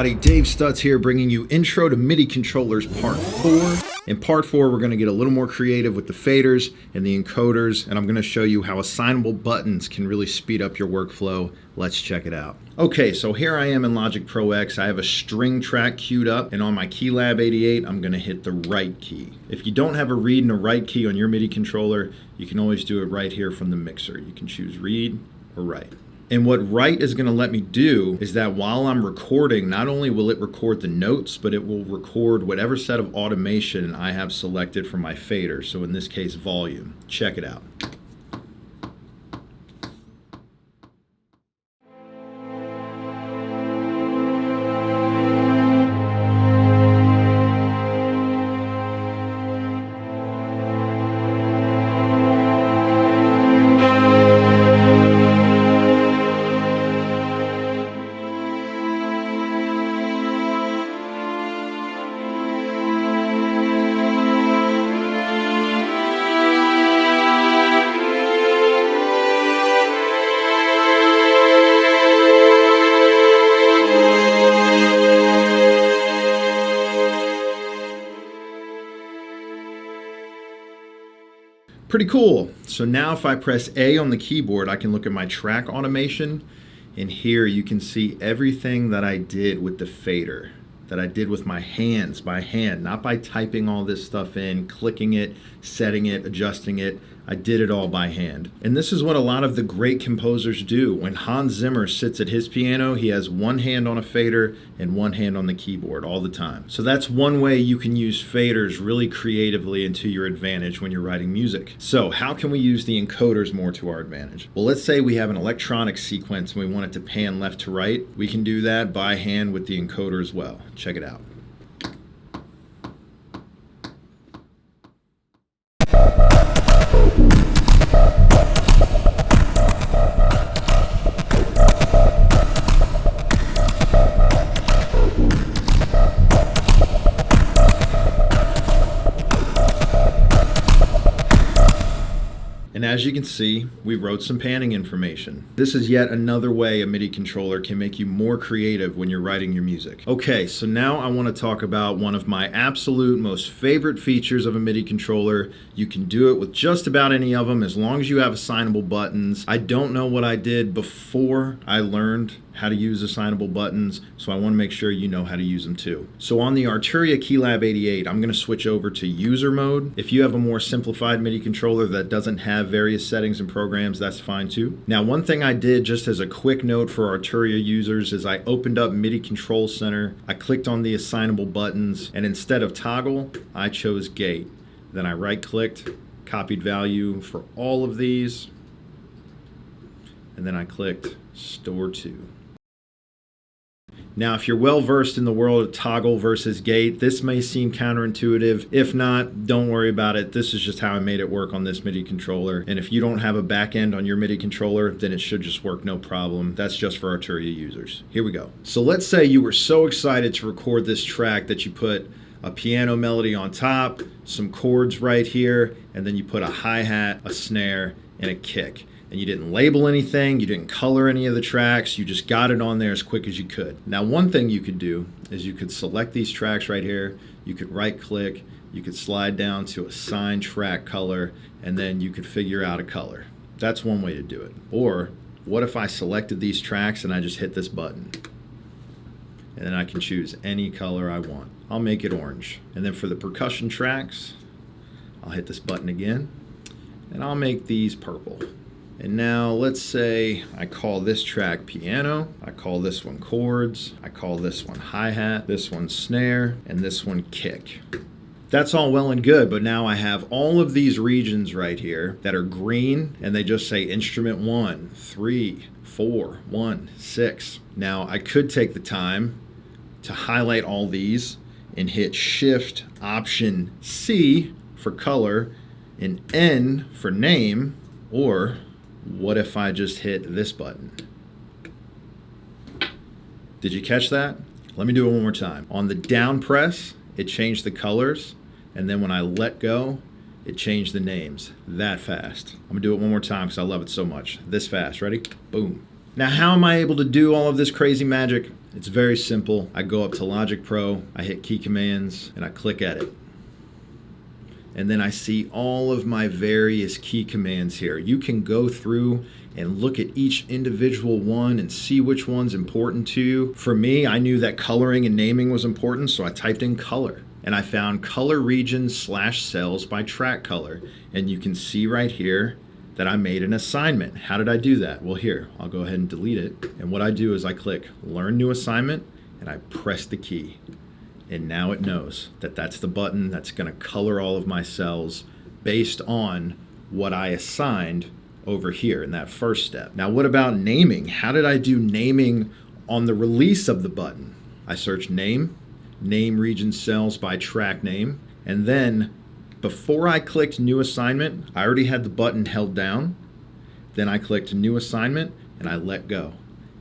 everybody, Dave Stutts here, bringing you Intro to MIDI Controllers Part 4. In Part 4, we're going to get a little more creative with the faders and the encoders, and I'm going to show you how assignable buttons can really speed up your workflow. Let's check it out. Okay, so here I am in Logic Pro X. I have a string track queued up, and on my Keylab 88, I'm going to hit the right key. If you don't have a read and a write key on your MIDI controller, you can always do it right here from the mixer. You can choose read or write. And what write is going to let me do is that while I'm recording, not only will it record the notes, but it will record whatever set of automation I have selected for my fader. So in this case, volume. Check it out. Pretty cool. So now if I press A on the keyboard, I can look at my track automation, and here you can see everything that I did with the fader, that I did with my hands, by hand, not by typing all this stuff in, clicking it, setting it, adjusting it. I did it all by hand. And this is what a lot of the great composers do. When Hans Zimmer sits at his piano, he has one hand on a fader and one hand on the keyboard all the time. So that's one way you can use faders really creatively and to your advantage when you're writing music. So how can we use the encoders more to our advantage? Well, let's say we have an electronic sequence and we want it to pan left to right. We can do that by hand with the encoder as well. Check it out. And as you can see, we wrote some panning information. This is yet another way a MIDI controller can make you more creative when you're writing your music. Okay, so now I want to talk about one of my absolute most favorite features of a MIDI controller. You can do it with just about any of them as long as you have assignable buttons. I don't know what I did before I learned how to use assignable buttons, so I want to make sure you know how to use them too. So on the Arturia Keylab 88, I'm going to switch over to user mode. If you have a more simplified MIDI controller that doesn't have various settings and programs, that's fine too. Now, one thing I did just as a quick note for Arturia users is I opened up MIDI Control Center, I clicked on the assignable buttons, and instead of toggle, I chose gate. Then I right-clicked, copied value for all of these, and then I clicked Store To. Now, if you're well versed in the world of toggle versus gate, this may seem counterintuitive. If not, don't worry about it. This is just how I made it work on this MIDI controller. And if you don't have a back end on your MIDI controller, then it should just work no problem. That's just for Arturia users. Here we go. So let's say you were so excited to record this track that you put a piano melody on top, some chords right here, and then you put a hi-hat, a snare, and a kick. And you didn't label anything, you didn't color any of the tracks, you just got it on there as quick as you could. Now, one thing you could do is you could select these tracks right here, you could right click, you could slide down to assign track color, and then you could figure out a color. That's one way to do it. Or what if I selected these tracks and I just hit this button? And then I can choose any color I want. I'll make it orange. And then for the percussion tracks, I'll hit this button again, and I'll make these purple. And now let's say I call this track piano, I call this one chords, I call this one hi-hat, this one snare, and this one kick. That's all well and good, but now I have all of these regions right here that are green, and they just say instrument 1, 3, 4, 1, 6. Now I could take the time to highlight all these and hit Shift Option C for color and N for name, or what if I just hit this button? Did you catch that? Let me do it one more time. On the down press, it changed the colors, and then when I let go, it changed the names that fast. I'm gonna do it one more time because I love it so much. This fast, ready? Boom. Now, how am I able to do all of this crazy magic? It's very simple. I go up to Logic Pro, I hit key commands, and I click edit. And then I see all of my various key commands here. You can go through and look at each individual one and see which one's important to you. For me, I knew that coloring and naming was important, so I typed in color. And I found color region / cells by track color. And you can see right here that I made an assignment. How did I do that? Well, here, I'll go ahead and delete it. And what I do is I click Learn New Assignment, and I press the key. And now it knows that that's the button that's going to color all of my cells based on what I assigned over here in that first step. Now, what about naming? How did I do naming on the release of the button? I searched name region cells by track name, and then before I clicked New Assignment, I already had the button held down. Then I clicked New Assignment and I let go.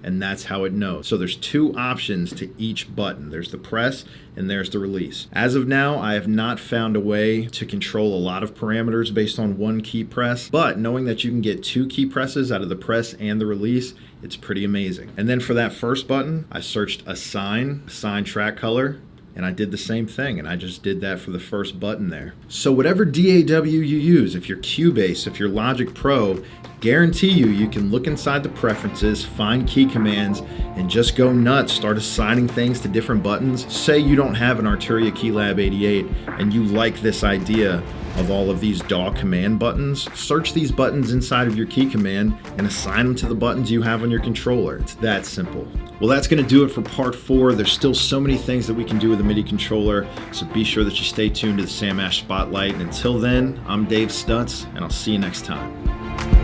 And that's how it knows. So there's two options to each button. There's the press and there's the release. As of now, I have not found a way to control a lot of parameters based on one key press, but knowing that you can get 2 key presses out of the press and the release, it's pretty amazing. And then for that first button, I searched assign track color, and I did the same thing, and I just did that for the first button there. So whatever DAW you use, if you're Cubase, if you're Logic Pro, guarantee you can look inside the preferences, find key commands, and just go nuts. Start assigning things to different buttons. Say you don't have an Arturia Keylab 88 and you like this idea of all of these DAW command buttons, search these buttons inside of your key command and assign them to the buttons you have on your controller. It's that simple. Well, that's going to do it for part 4. There's still so many things that we can do with a MIDI controller, so be sure that you stay tuned to the Sam Ash Spotlight. And until then, I'm Dave Stutts, and I'll see you next time.